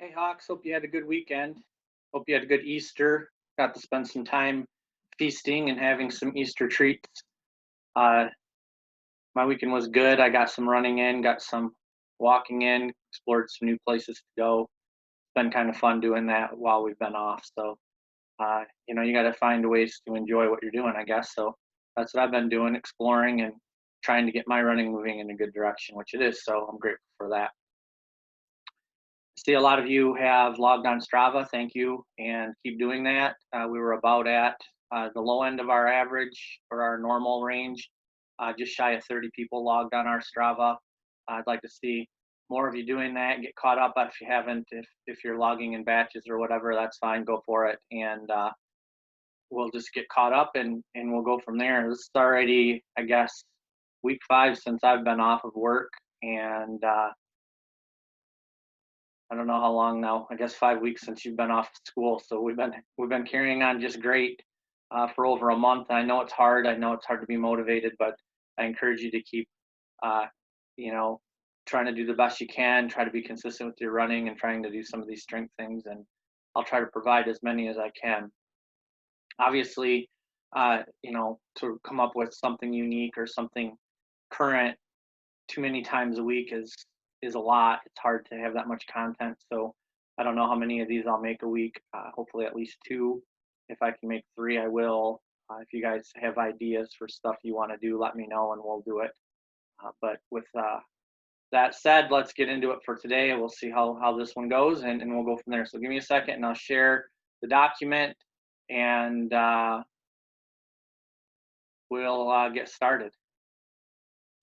Hey Hawks, hope you had a good weekend. Hope you had a good Easter. Got to spend some time feasting and having some Easter treats. Uh, my weekend was good. I got some running in, got some walking in, explored some new places to go. It's been kind of fun doing that while we've been off. So, you got to find ways to enjoy what you're doing, I guess. So that's what I've been doing, exploring and trying to get my running moving in a good direction, which it is. So I'm grateful for that. See a lot of you have logged on Strava. Thank you, and keep doing that. We were about at the low end of our average or our normal range, just shy of 30 people logged on our Strava. I'd like to see more of you doing that. Get caught up if you haven't. If you're logging in batches or whatever, that's fine. Go for it, and we'll just get caught up and we'll go from there. This is already, I guess, week 5 since I've been off of work, and I don't know how long now. I guess 5 weeks since you've been off school. So we've been carrying on just great for over a month. I know it's hard. I know it's hard to be motivated, but I encourage you to keep, uh, you know, trying to do the best you can. Try to be consistent with your running and trying to do some of these strength things. And I'll try to provide as many as I can. Obviously, to come up with something unique or something current too many times a week is a lot. It's hard to have that much content. So I don't know how many of these I'll make a week. Hopefully at least 2. If I can make 3, I will. If you guys have ideas for stuff you want to do, let me know and we'll do it. But with that said, let's get into it for today. We'll see how this one goes and we'll go from there. So give me a second and I'll share the document and we'll get started.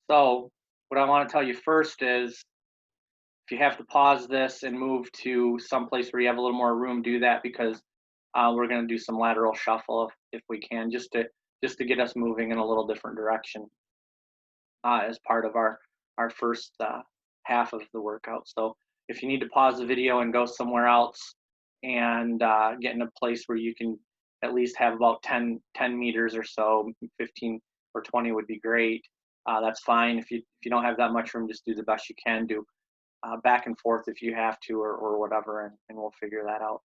So what I want to tell you first is if you have to pause this and move to someplace where you have a little more room, do that because we're going to do some lateral shuffle if we can, just to get us moving in a little different direction as part of our first half of the workout. So if you need to pause the video and go somewhere else and get in a place where you can at least have about 10 meters or so, 15 or 20 would be great. That's fine. If you don't have that much room, just do the best you can. Do back and forth if you have to or whatever, and we'll figure that out.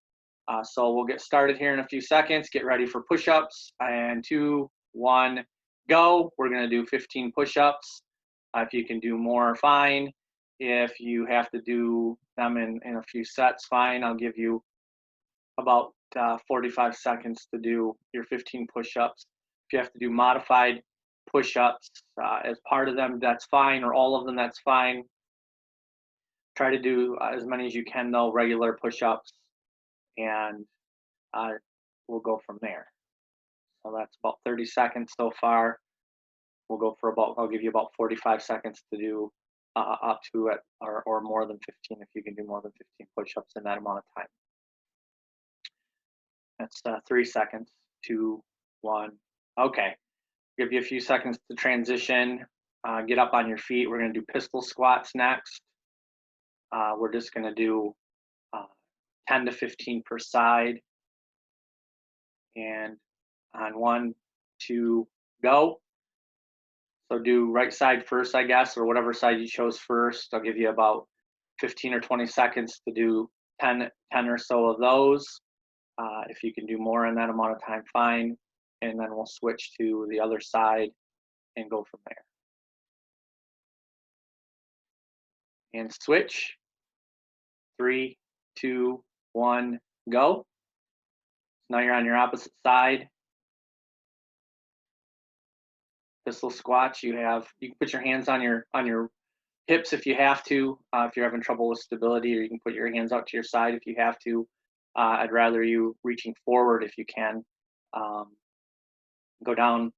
So we'll get started here in a few seconds. Get ready for push-ups and 2, 1, go. We're going to do 15 push-ups. If you can do more, fine. If you have to do them in a few sets, fine. I'll give you about 45 seconds to do your 15 push-ups. If you have to do modified push-ups as part of them, that's fine, or all of them, that's fine. Try to do as many as you can, though, regular push-ups, and uh, we'll go from there. So that's about 30 seconds so far. I'll give you about 45 seconds to do up to it or more than 15 if you can do more than 15 push-ups in that amount of time. That's 3 seconds, 2, 1. Okay, give you a few seconds to transition. Get up on your feet. We're going to do pistol squats next. We're just going to do 10 to 15 per side. And on 1, 2, go. So do right side first, I guess, or whatever side you chose first. I'll give you about 15 or 20 seconds to do 10 or so of those. If you can do more in that amount of time, fine. And then we'll switch to the other side and go from there. And switch. 3, 2, 1, go. Now you're on your opposite side. Pistol squats. You can put your hands on your hips if you have to. If you're having trouble with stability, or you can put your hands out to your side if you have to. I'd rather you reaching forward if you can. Go down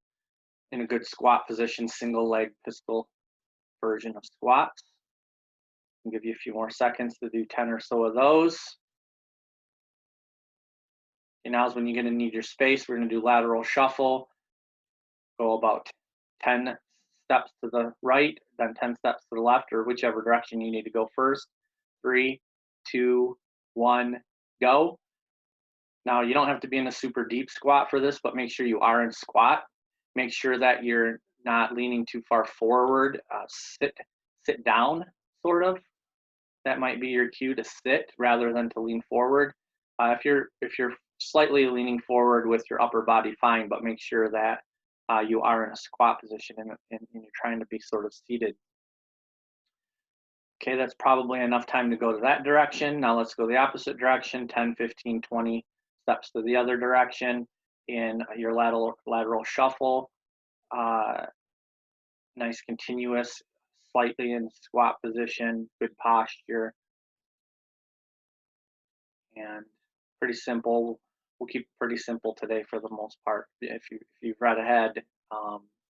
in a good squat position, single leg pistol version of squats. I'll give you a few more seconds to do 10 or so of those. And now is when you're going to need your space. We're going to do lateral shuffle. Go about 10 steps to the right, then 10 steps to the left, or whichever direction you need to go first. 3, 2, 1, go. Now, you don't have to be in a super deep squat for this, but make sure you are in squat. Make sure that you're not leaning too far forward. Sit down, sort of. that might be your cue to sit rather than to lean forward. If you're slightly leaning forward with your upper body, fine, but make sure that you are in a squat position and you're trying to be sort of seated. Okay, that's probably enough time to go to that direction. Now let's go the opposite direction, 10, 15, 20 steps to the other direction in your lateral shuffle. Nice continuous, slightly in squat position, good posture, and pretty simple. We'll keep it pretty simple today for the most part. If you've read ahead,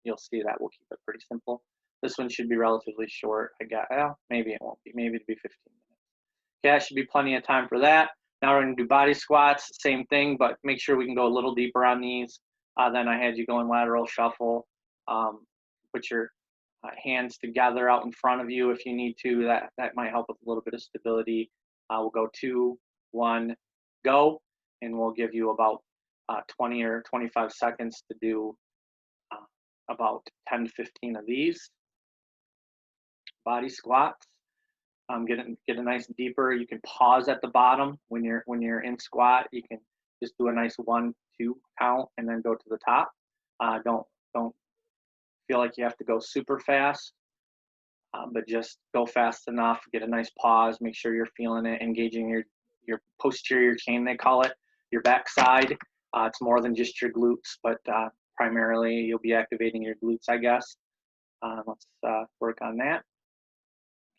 you'll see that we'll keep it pretty simple. This one should be relatively short. Well, maybe it won't be. Maybe it'll be 15 minutes. Okay, that should be plenty of time for that. Now we're going to do body squats, same thing, but make sure we can go a little deeper on these. Then I had you go in lateral shuffle. Put your hands together out in front of you if you need to. That might help with a little bit of stability. We'll go 2, 1, go, and we'll give you about 20 or 25 seconds to do about 10 to 15 of these body squats. Get a nice deeper. You can pause at the bottom when you're in squat. You can just do a nice 1, 2 count and then go to the top. Don't feel like you have to go super fast, but just go fast enough. Get a nice pause. Make sure you're feeling it, engaging your posterior chain, they call it, your backside. It's more than just your glutes, but primarily you'll be activating your glutes, I guess. Let's work on that.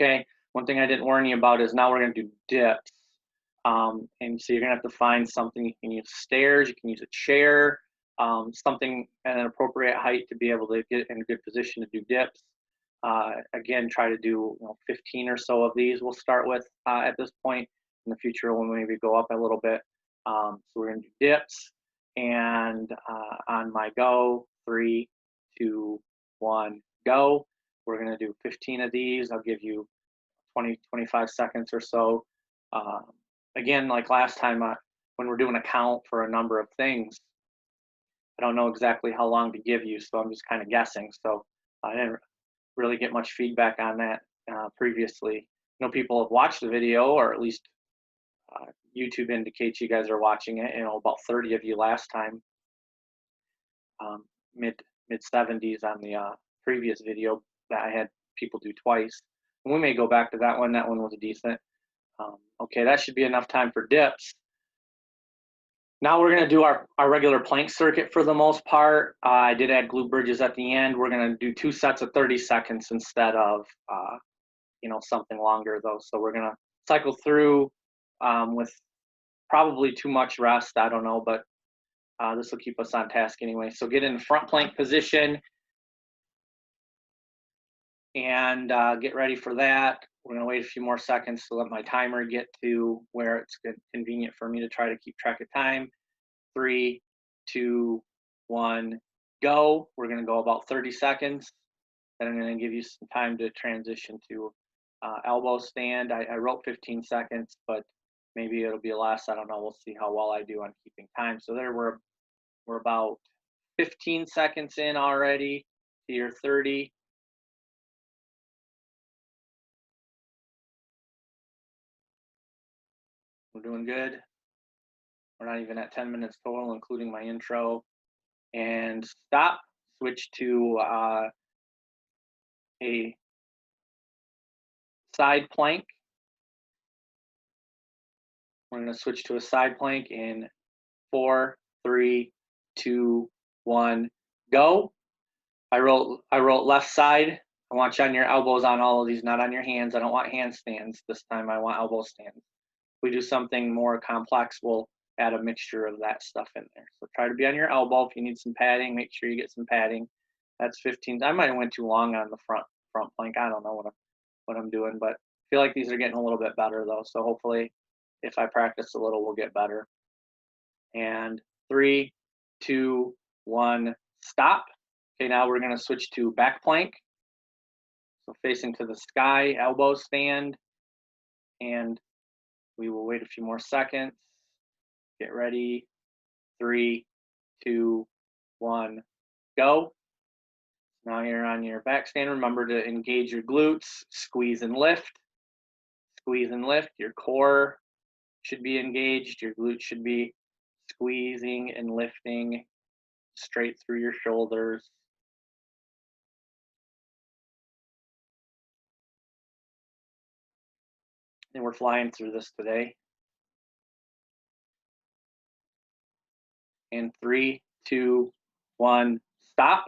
Okay. One thing I didn't warn you about is now we're going to do dips. And so you're going to have to find something. You can use stairs, you can use a chair, something at an appropriate height to be able to get in a good position to do dips. Again, try to do 15 or so of these we'll start with at this point. In the future, we'll maybe go up a little bit. So we're going to do dips. And on my go, 3, 2, 1, go. We're going to do 15 of these. I'll give you 20, 25 seconds or so. Again, like last time, when we're doing a count for a number of things, I don't know exactly how long to give you, so I'm just kind of guessing. So I didn't really get much feedback on that previously. I know people have watched the video, or at least YouTube indicates you guys are watching it. About 30 of you last time, mid 70s on the previous video that I had people do twice. And we may go back to that one. That one was decent. Okay, that should be enough time for dips. Now we're going to do our regular plank circuit for the most part. I did add glute bridges at the end. We're going to do 2 sets of 30 seconds instead of something longer though. So we're going to cycle through with probably too much rest. I don't know, but this will keep us on task anyway. So get in front plank position and get ready for that. We're going to wait a few more seconds to let my timer get to where it's convenient for me to try to keep track of time. 3, 2, 1, go. We're going to go about 30 seconds. Then I'm going to give you some time to transition to elbow stand. I wrote 15 seconds, but maybe it'll be less. I don't know. We'll see how well I do on keeping time. So there we're about 15 seconds in already to your 30. We're doing good. We're not even at 10 minutes total, including my intro. And stop. Switch to a side plank. We're going to switch to a side plank in 4, 3, 2, 1, go. I wrote left side. I want you on your elbows on all of these, not on your hands. I don't want handstands this time. I want elbow stands. If we do something more complex, we'll add a mixture of that stuff in there. So try to be on your elbow. If you need some padding, make sure you get some padding. That's 15. I might have went too long on the front plank. I don't know what I'm doing, but I feel like these are getting a little bit better though. So hopefully, if I practice a little, we'll get better. And 3, 2, 1, stop. Okay, now we're going to switch to back plank. So facing to the sky, elbow stand, and we will wait a few more seconds. Get ready. 3, 2, 1, go. Now you're on your back stand. Remember to engage your glutes, squeeze and lift. Squeeze and lift. Your core should be engaged. Your glutes should be squeezing and lifting straight through your shoulders. And we're flying through this today. And 3, 2, 1, stop.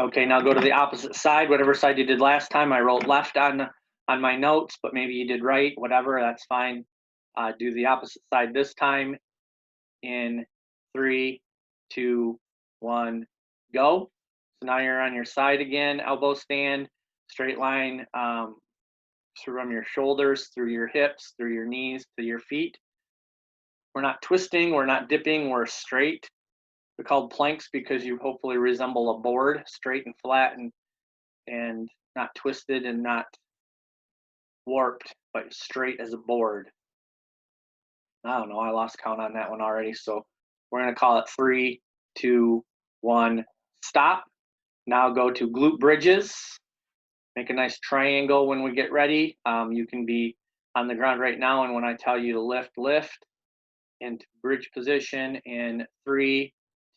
Okay, now go to the opposite side, whatever side you did last time. I wrote left on my notes, but maybe you did right, whatever, that's fine. Do the opposite side this time in 3, 2, 1, go. So now you're on your side again, elbow stand, straight line from your shoulders, through your hips, through your knees, to your feet. We're not twisting, we're not dipping, we're straight. They're called planks because you hopefully resemble a board, straight and flat and not twisted and not warped, but straight as a board. I don't know, I lost count on that one already. So we're gonna call it 3, 2, 1, stop. Now go to glute bridges. Make a nice triangle when we get ready. You can be on the ground right now, and when I tell you to lift, lift into bridge position in 3,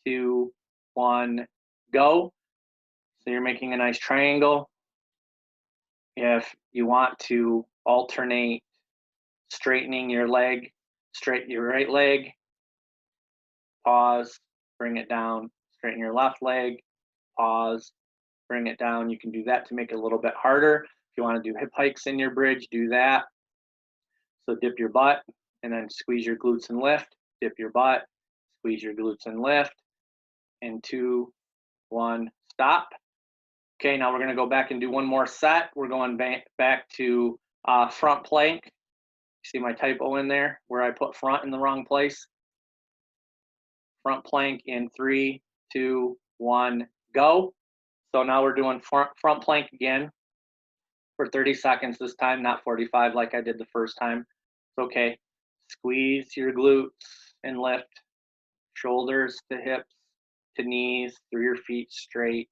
2, 1, go. So you're making a nice triangle. If you want to alternate straightening your leg, straighten your right leg, pause, bring it down, straighten your left leg, pause, bring it down. You can do that to make it a little bit harder. If you want to do hip hikes in your bridge, do that. So dip your butt and then squeeze your glutes and lift. Dip your butt, squeeze your glutes and lift. And 2, 1, stop. Okay, now we're going to go back and do one more set. We're going back to front plank. See my typo in there where I put front in the wrong place? Front plank in 3, 2, 1, go. So now we're doing front plank again for 30 seconds this time, not 45 like I did the first time. It's okay. Squeeze your glutes and lift. Shoulders to hips to knees, through your feet straight.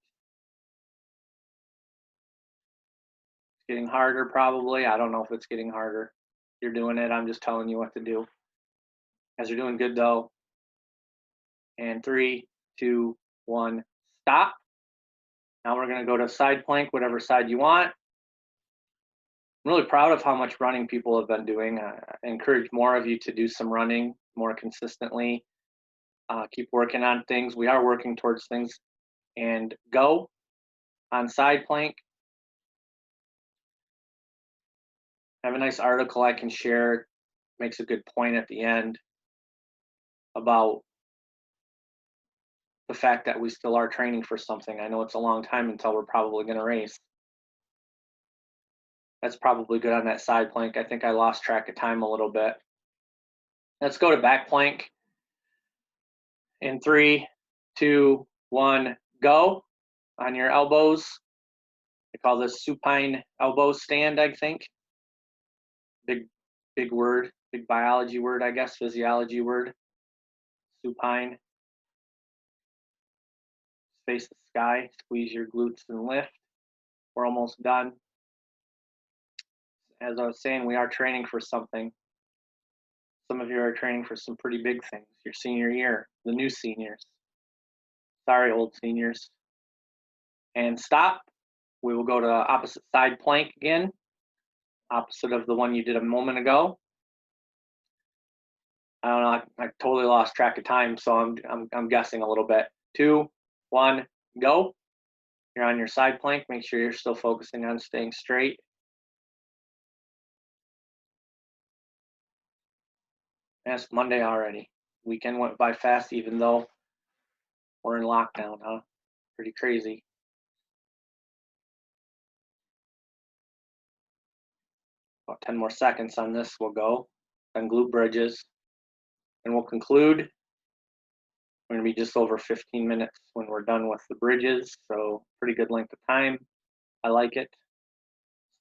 It's getting harder probably. I don't know if it's getting harder. You're doing it. I'm just telling you what to do. You guys are doing good though. And 3, 2, 1, stop. Now we're going to go to side plank, whatever side you want. I'm really proud of how much running people have been doing. I encourage more of you to do some running more consistently. Keep working on things. We are working towards things. And go on side plank. I have a nice article I can share. Makes a good point at the end about the fact that we still are training for something. I know it's a long time until we're probably going to race. That's probably good on that side plank. I think I lost track of time a little bit. Let's go to back plank. In 3, 2, 1, go. On your elbows. I call this supine elbow stand, I think. Big word, big biology word, I guess, physiology word. Supine. Face the sky, squeeze your glutes and lift. We're almost done. As I was saying, we are training for something. Some of you are training for some pretty big things. Your senior year, the new seniors. Sorry, old seniors. And stop. We will go to opposite side plank again. Opposite of the one you did a moment ago. I don't know. I totally lost track of time, so I'm guessing a little bit. 2, 1, go. You're on your side plank. Make sure you're still focusing on staying straight. And it's Monday already. Weekend went by fast, even though we're in lockdown, huh? Pretty crazy. About 10 more seconds on this, we'll go. Then glute bridges. And we'll conclude. We're going to be just over 15 minutes when we're done with the bridges. So pretty good length of time. I like it.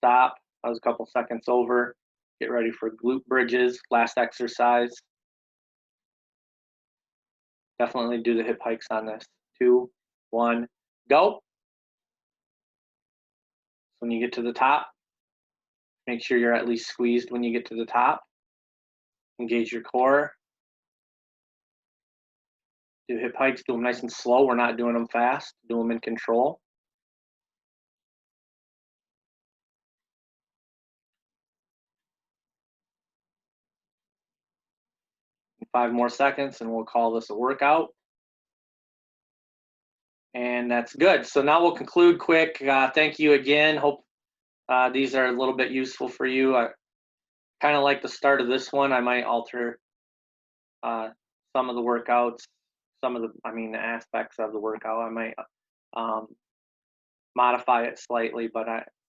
Stop. That was a couple seconds over. Get ready for glute bridges. Last exercise. Definitely do the hip hikes on this. 2, 1, go. When you get to the top, Make sure you're at least squeezed when you get to the top. Engage your core. Do hip hikes, do them nice and slow. We're not doing them fast. Do them in control. 5 more seconds and we'll call this a workout. And that's good. So now we'll conclude quick. Thank you again. Hope these are a little bit useful for you. I kind of like the start of this one. I might alter uh, some of the workouts, the aspects of the workout. I might um, modify it slightly, but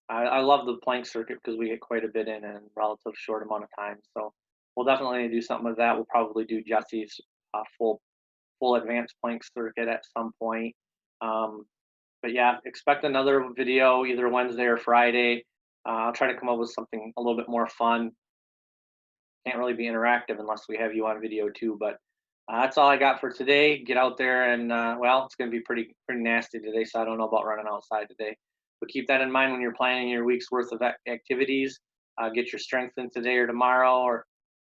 I love the plank circuit because we get quite a bit in a relative short amount of time. So we'll definitely do something with that. We'll probably do Jesse's full advanced plank circuit at some point. Um, but yeah, expect another video either Wednesday or Friday. I'll try to come up with something a little bit more fun. Can't really be interactive unless we have you on video too. But that's all I got for today. Get out there and well, it's going to be pretty nasty today, so I don't know about running outside today. But keep that in mind when you're planning your week's worth of activities. Get your strength in today or tomorrow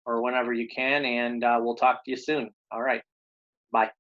or whenever you can, and we'll talk to you soon. All right, bye.